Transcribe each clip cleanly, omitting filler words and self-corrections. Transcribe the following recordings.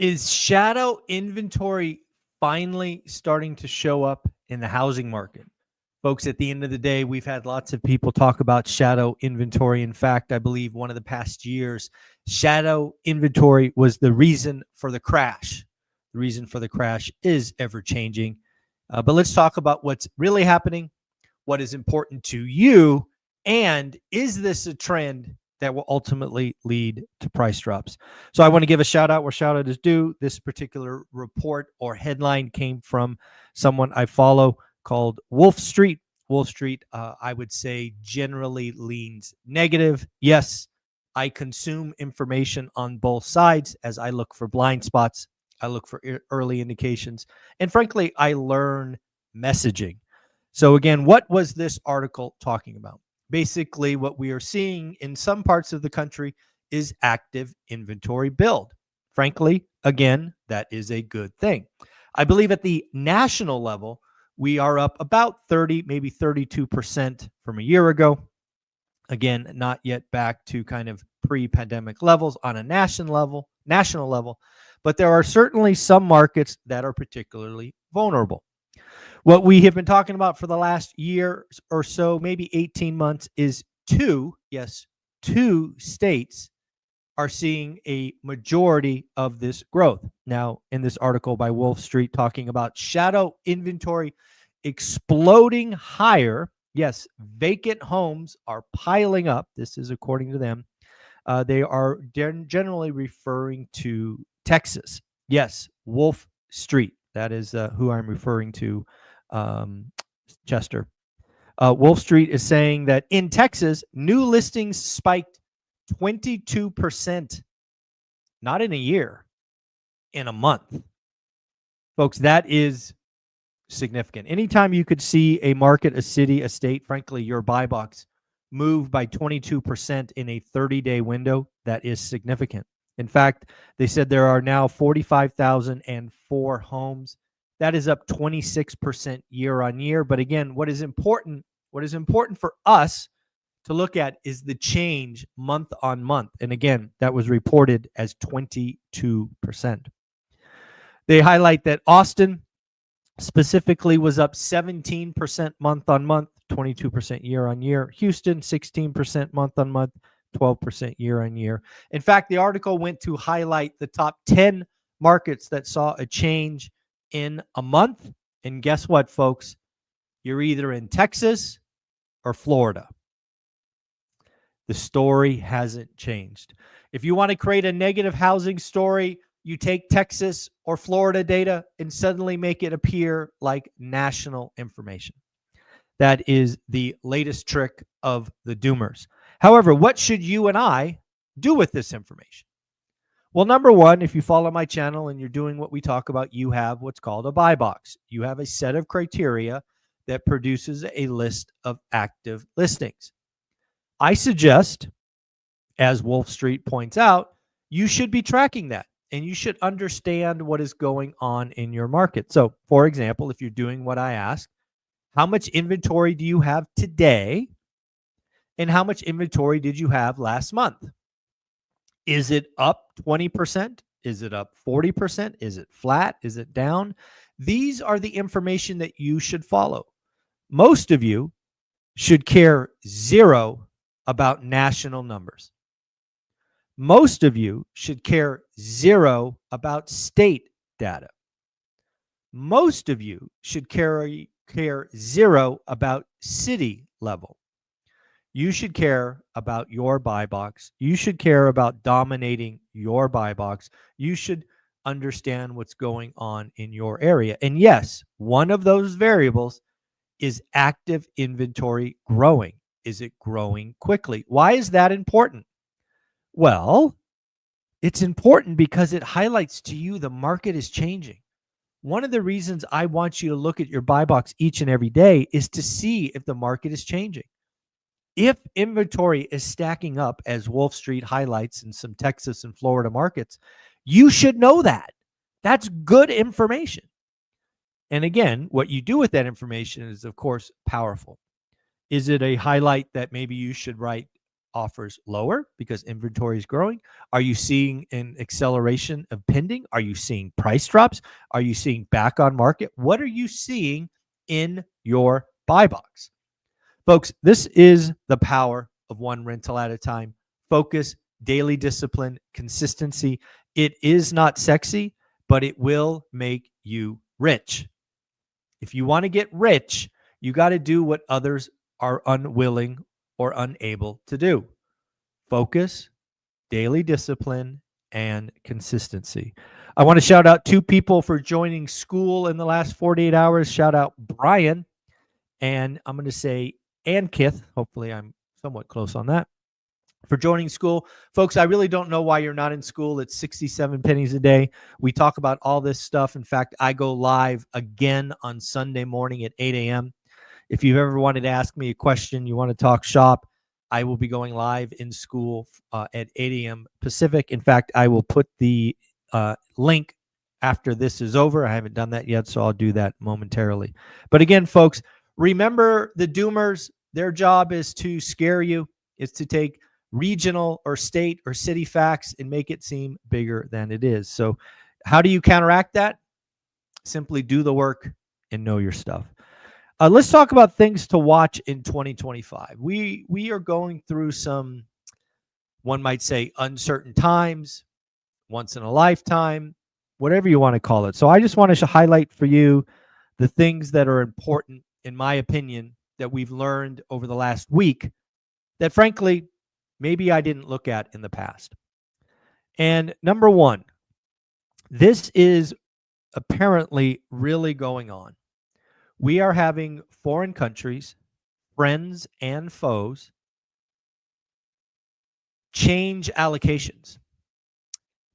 Is shadow inventory finally starting to show up in the housing market? Folks, at the end of the day, we've had lots of people talk about shadow inventory. In fact, I believe one of the past years, shadow inventory was the reason for the crash. The reason for the crash is ever changing. But let's talk about what's really happening, what is important to you, and is this a trend that will ultimately lead to price drops? So I want to give a shout out where shout out is due. This particular report or headline came from someone I follow called Wolf Street. Wolf Street, I would say, generally leans negative. Yes, I consume information on both sides as I look for blind spots. I look for early indications. And frankly, I learn messaging. So, again, what was this article talking about? Basically, what we are seeing in some parts of the country is active inventory build. Frankly, again, that is a good thing. I believe at the national level, we are up about 30, maybe 32% from a year ago. Again, not yet back to kind of pre-pandemic levels on a national level, but there are certainly some markets that are particularly vulnerable. What we have been talking about for the last year or so, maybe 18 months, is two states are seeing a majority of this growth. Now, in this article by Wolf Street talking about shadow inventory exploding higher. Yes, vacant homes are piling up. This is according to them. They are generally referring to Texas. Yes, Wolf Street. That is who I'm referring to, Chester. Wolf Street is saying that in Texas, new listings spiked 22%, not in a year, in a month. Folks, that is significant. Anytime you could see a market, a city, a state, frankly, your buy box move by 22% in a 30-day window, that is significant. In fact, they said there are now 45,004 homes. That is up 26% year on year. But again, what is important for us to look at is the change month on month. And again, that was reported as 22%. They highlight that Austin specifically was up 17% month on month, 22% year on year. Houston, 16% month on month, 12% year on year. In fact, the article went to highlight the top 10 markets that saw a change in a month. And guess what, folks? You're either in Texas or Florida. The story hasn't changed. If you want to create a negative housing story, you take Texas or Florida data and suddenly make it appear like national information. That is the latest trick of the doomers. However, what should you and I do with this information? Well, number one, if you follow my channel and you're doing what we talk about, you have what's called a buy box. You have a set of criteria that produces a list of active listings. I suggest, as Wolf Street points out, you should be tracking that and you should understand what is going on in your market. So, for example, if you're doing what I ask, how much inventory do you have today? And how much inventory did you have last month? Is it up 20%? Is it up 40%? Is it flat? Is it down? These are the information that you should follow. Most of you should care zero about national numbers. Most of you should care zero about state data. Most of you should care zero about city level. You should care about your buy box. You should care about dominating your buy box. You should understand what's going on in your area. And yes, one of those variables is active inventory growing. Is it growing quickly? Why is that important? Well, it's important because it highlights to you the market is changing. One of the reasons I want you to look at your buy box each and every day is to see if the market is changing. If inventory is stacking up, as Wolf Street highlights in some Texas and Florida markets, you should know that. That's good information. And again, what you do with that information is, of course, powerful. Is it a highlight that maybe you should write offers lower because inventory is growing? Are you seeing an acceleration of pending? Are you seeing price drops? Are you seeing back on market? What are you seeing in your buy box? Folks, this is the power of one rental at a time. Focus, daily discipline, consistency. It is not sexy, but it will make you rich. If you want to get rich, you got to do what others are unwilling or unable to do. Focus, daily discipline, and consistency. I want to shout out 2 people for joining school in the last 48 hours. Shout out Brian, and I'm going to say Ankith. Hopefully, I'm somewhat close on that. For joining school. Folks, I really don't know why you're not in school. It's 67 pennies a day. We talk about all this stuff. In fact, I go live again on Sunday morning at 8 a.m. If you've ever wanted to ask me a question, you want to talk shop, I will be going live in school at 8 a.m. Pacific. In fact, I will put the link after this is over. I haven't done that yet, so I'll do that momentarily. But again, folks, remember the doomers, their job is to scare you, is to take regional or state or city facts and make it seem bigger than it is. So how do you counteract that? Simply do the work and know your stuff. Let's talk about things to watch in 2025. We are going through some, one might say, uncertain times, once in a lifetime, whatever you want to call it. So I just want to highlight for you the things that are important, in my opinion, that we've learned over the last week that, frankly, maybe I didn't look at in the past. And number one, this is apparently really going on. We are having foreign countries, friends and foes, change allocations.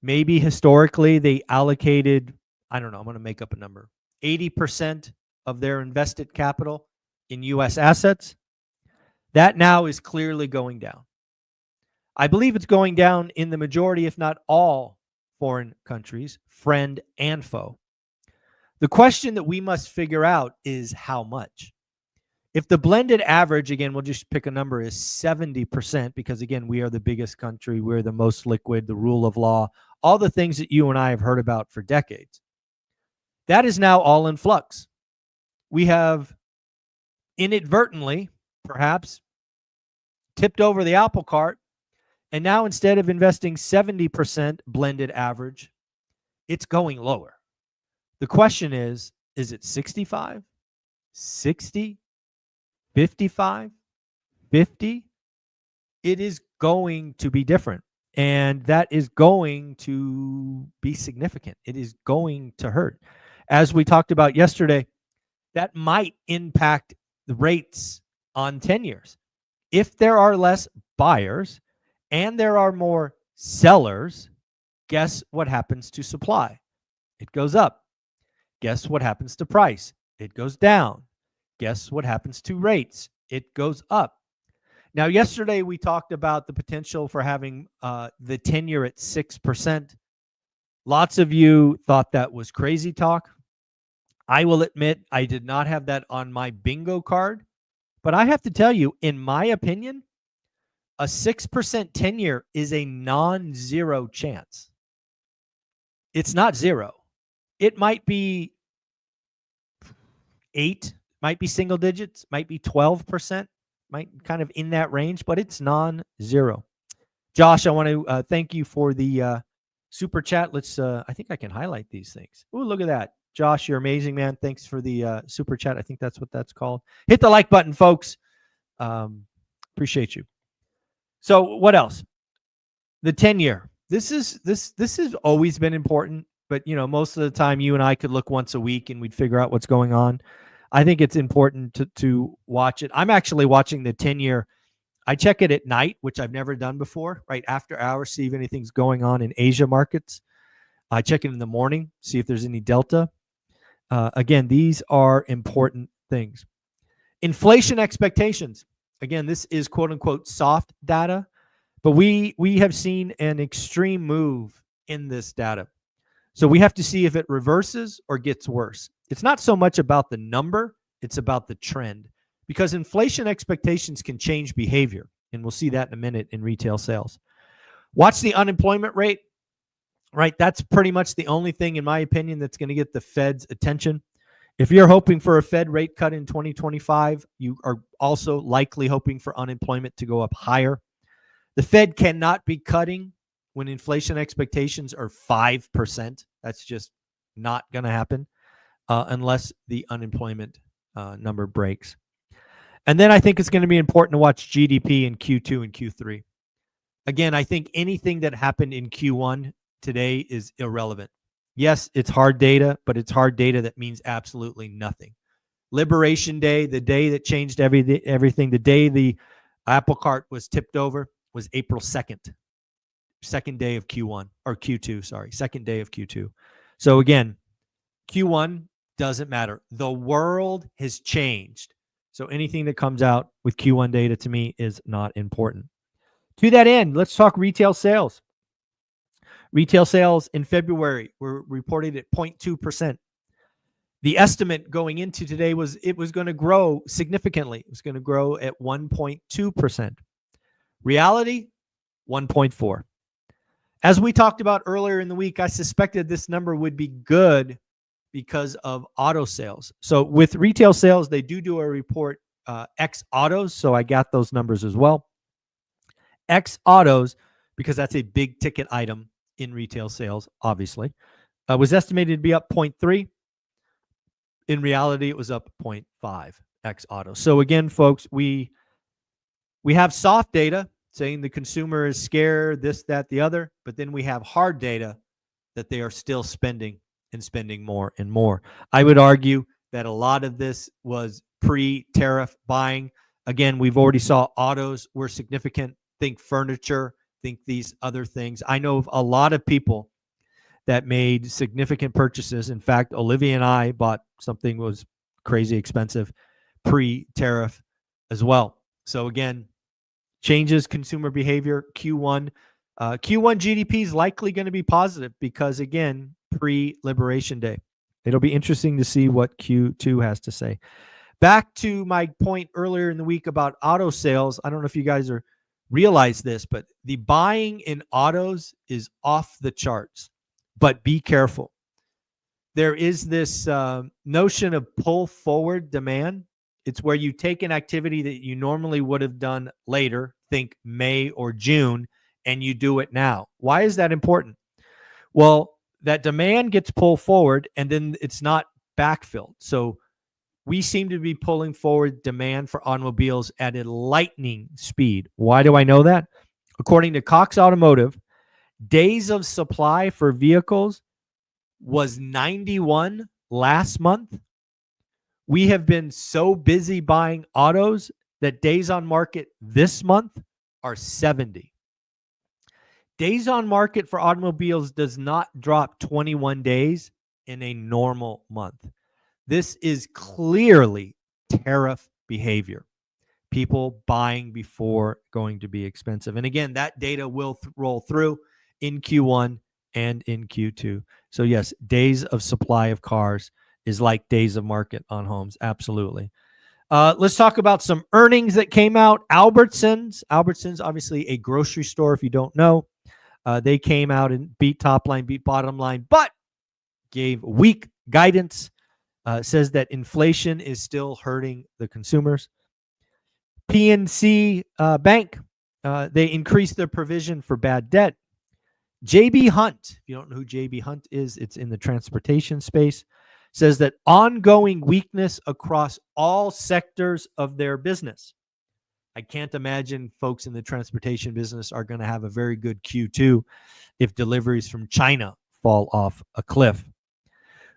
Maybe historically they allocated, I don't know, I'm going to make up a number, 80% of their invested capital in U.S. assets. That now is clearly going down. I believe it's going down in the majority, if not all, foreign countries, friend and foe. The question that we must figure out is how much. If the blended average, again, we'll just pick a number, is 70%, because, again, we are the biggest country, we're the most liquid, the rule of law, all the things that you and I have heard about for decades. That is now all in flux. We have inadvertently, perhaps, tipped over the apple cart. And now, instead of investing 70% blended average, it's going lower. The question is it 65, 60, 55, 50? It is going to be different. And that is going to be significant. It is going to hurt. As we talked about yesterday, that might impact the rates on 10 years. If there are less buyers, and there are more sellers, guess what happens to supply? It goes up. Guess what happens to price? It goes down. Guess what happens to rates? It goes up. Now, yesterday we talked about the potential for having the 10-year at 6%. Lots of you thought that was crazy talk. I will admit I did not have that on my bingo card. But I have to tell you, in my opinion, a 6% 10-year is a non-zero chance. It's not zero. It might be 8, might be single digits, might be 12%, might kind of in that range, but it's non-zero. Josh, I want to thank you for the super chat. Let's, I think I can highlight these things. Oh, look at that. Josh, you're amazing, man. Thanks for the super chat. I think that's what that's called. Hit the like button, folks. Appreciate you. So what else? The 10-year. This has always been important, but most of the time you and I could look once a week and we'd figure out what's going on. I think it's important to watch it. I'm actually watching the 10-year. I check it at night, which I've never done before, right after hours, see if anything's going on in Asia markets. I check it in the morning, see if there's any delta. Again, these are important things. Inflation expectations. Again, this is quote unquote soft data, but we have seen an extreme move in this data. So we have to see if it reverses or gets worse. It's not so much about the number, it's about the trend, because inflation expectations can change behavior. And we'll see that in a minute in retail sales. Watch the unemployment rate, right? That's pretty much the only thing, in my opinion, that's going to get the Fed's attention. If you're hoping for a Fed rate cut in 2025, you are also likely hoping for unemployment to go up higher. The Fed cannot be cutting when inflation expectations are 5%. That's just not going to happen unless the unemployment number breaks. And then I think it's going to be important to watch GDP in Q2 and Q3. Again, I think anything that happened in Q1 today is irrelevant. Yes, it's hard data, but it's hard data that means absolutely nothing. Liberation Day, the day that changed everything, the day the apple cart was tipped over, was April 2nd, second day of Q1, or Q2, sorry, second day of Q2. So again, Q1 doesn't matter. The world has changed. So anything that comes out with Q1 data to me is not important. To that end, let's talk retail sales. Retail sales in February were reported at 0.2%. The estimate going into today was it was going to grow significantly. It was going to grow at 1.2%. Reality, 1.4. As we talked about earlier in the week, I suspected this number would be good because of auto sales. So with retail sales, they do a report X autos. So I got those numbers as well. X autos, because that's a big ticket item in retail sales, obviously, was estimated to be up 0.3. In reality, it was up 0.5 X autos. So again, folks, we have soft data saying the consumer is scared, this, that, the other, but then we have hard data that they are still spending and spending more and more. I would argue that a lot of this was pre-tariff buying. Again, we've already saw autos were significant. Think furniture, think these other things. I know of a lot of people that made significant purchases. In fact, Olivia and I bought something that was crazy expensive pre-tariff as well. So again, changes consumer behavior. Q1 GDP is likely going to be positive because, again, pre-Liberation Day. It'll be interesting to see what Q2 has to say. Back to my point earlier in the week about auto sales. I don't know if you guys realize this, but the buying in autos is off the charts. But be careful. There is this notion of pull forward demand. It's where you take an activity that you normally would have done later, think May or June, and you do it now. Why is that important? Well, that demand gets pulled forward and then it's not backfilled. So we seem to be pulling forward demand for automobiles at a lightning speed. Why do I know that? According to Cox Automotive, days of supply for vehicles was 91 last month. We have been so busy buying autos that days on market this month are 70. Days on market for automobiles does not drop 21 days in a normal month. This is clearly tariff behavior. People buying before going to be expensive. And again, that data will roll through in Q1 and in Q2. So yes, days of supply of cars is like days of market on homes. Absolutely. Let's talk about some earnings that came out. Albertsons, obviously a grocery store, if you don't know. They came out and beat top line, beat bottom line, but gave weak guidance. Says that inflation is still hurting the consumers. PNC Bank, they increased their provision for bad debt. JB Hunt, if you don't know who JB Hunt is, it's in the transportation space, says that ongoing weakness across all sectors of their business. I can't imagine folks in the transportation business are going to have a very good Q2 if deliveries from China fall off a cliff.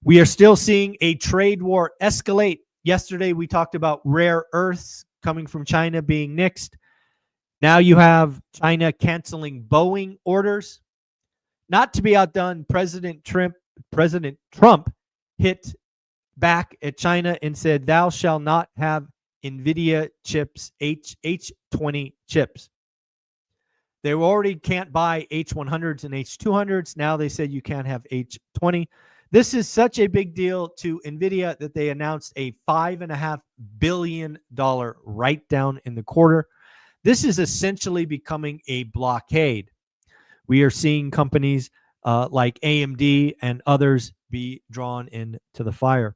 We are still seeing a trade war escalate. Yesterday, we talked about rare earths coming from China being nixed. Now you have China canceling Boeing orders. Not to be outdone, President Trump hit back at China and said, "Thou shalt not have NVIDIA chips, H20 chips." They already can't buy H100s and H200s. Now they said you can't have H20. This is such a big deal to NVIDIA that they announced a $5.5 billion write-down in the quarter. This is essentially becoming a blockade. We are seeing companies like AMD and others be drawn into the fire.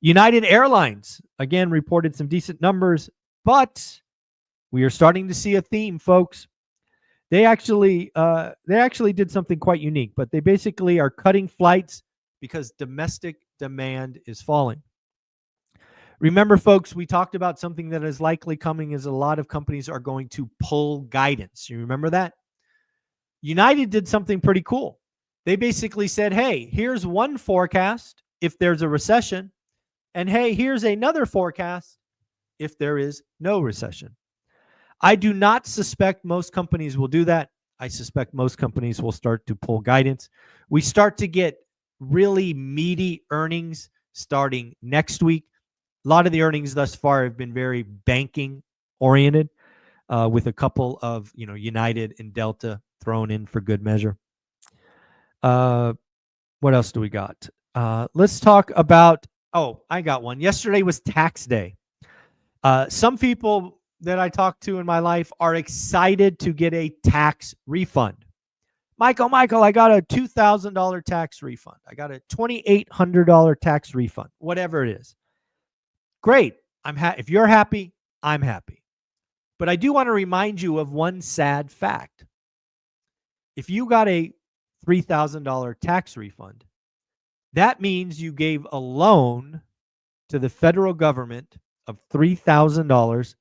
United Airlines, again, reported some decent numbers, but we are starting to see a theme, folks. They actually did something quite unique, but they basically are cutting flights because domestic demand is falling. Remember, folks, we talked about something that is likely coming is a lot of companies are going to pull guidance. You remember that? United did something pretty cool. They basically said, hey, here's one forecast if there's a recession, and hey, here's another forecast if there is no recession. I do not suspect most companies will do that. I suspect most companies will start to pull guidance. We start to get really meaty earnings starting next week. A lot of the earnings thus far have been very banking oriented, with a couple of United and Delta thrown in for good measure. What else do we got? Let's talk about. Oh, I got one. Yesterday was tax day. Some people that I talk to in my life are excited to get a tax refund. Michael, I got a $2,000 tax refund. I got a $2,800 tax refund, whatever it is. Great. If you're happy, I'm happy. But I do want to remind you of one sad fact. If you got a $3,000 tax refund, that means you gave a loan to the federal government of $3,000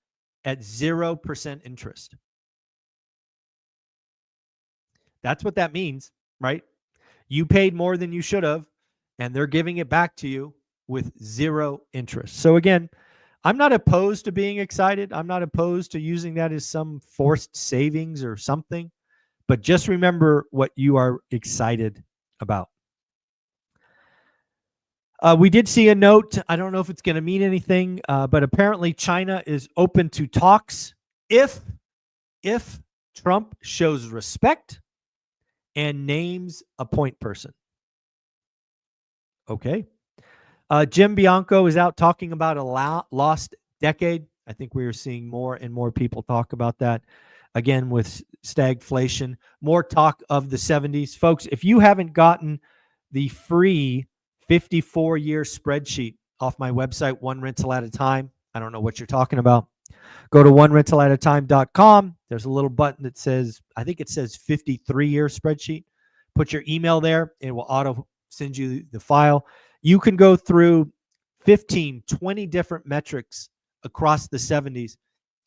at 0% interest. That's what that means, right? You paid more than you should have, and they're giving it back to you with 0 interest. So again, I'm not opposed to being excited. I'm not opposed to using that as some forced savings or something, but just remember what you are excited about. We did see a note. I don't know if it's going to mean anything, but apparently China is open to talks if Trump shows respect and names a point person. Okay. Jim Bianco is out talking about a lost decade. I think we are seeing more and more people talk about that. Again, with stagflation, more talk of the 70s. Folks, if you haven't gotten the free 54-year spreadsheet off my website, One Rental at a Time, I don't know what you're talking about. Go to onerentalatatime.com. There's a little button that says, I think it says 53-year spreadsheet. Put your email there. It will auto send you the file. You can go through 15, 20 different metrics across the 70s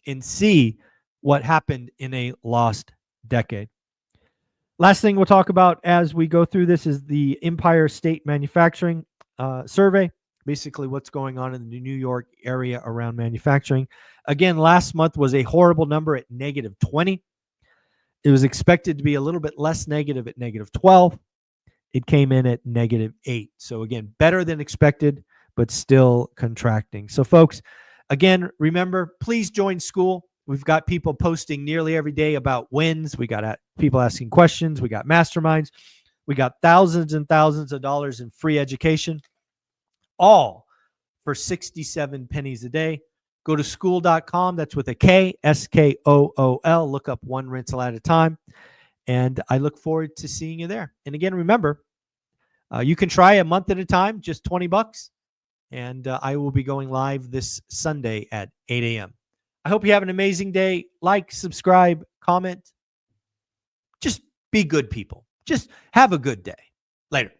and see what happened in a lost decade. Last thing we'll talk about as we go through this is the Empire State Manufacturing Survey. Basically what's going on in the New York area around manufacturing. Again, last month was a horrible number at -20. It was expected to be a little bit less negative at -12. It came in at -8. So again, better than expected, but still contracting. So folks, again, remember, please join school. We've got people posting nearly every day about wins. We got people asking questions. We got masterminds. We got thousands and thousands of dollars in free education, all for 67 pennies a day. Go to school.com. That's with a K, SKOOL. Look up One Rental at a Time. And I look forward to seeing you there. And again, remember, you can try a month at a time, just $20. And I will be going live this Sunday at 8 a.m. I hope you have an amazing day. Like, subscribe, comment. Just be good people. Just have a good day. Later.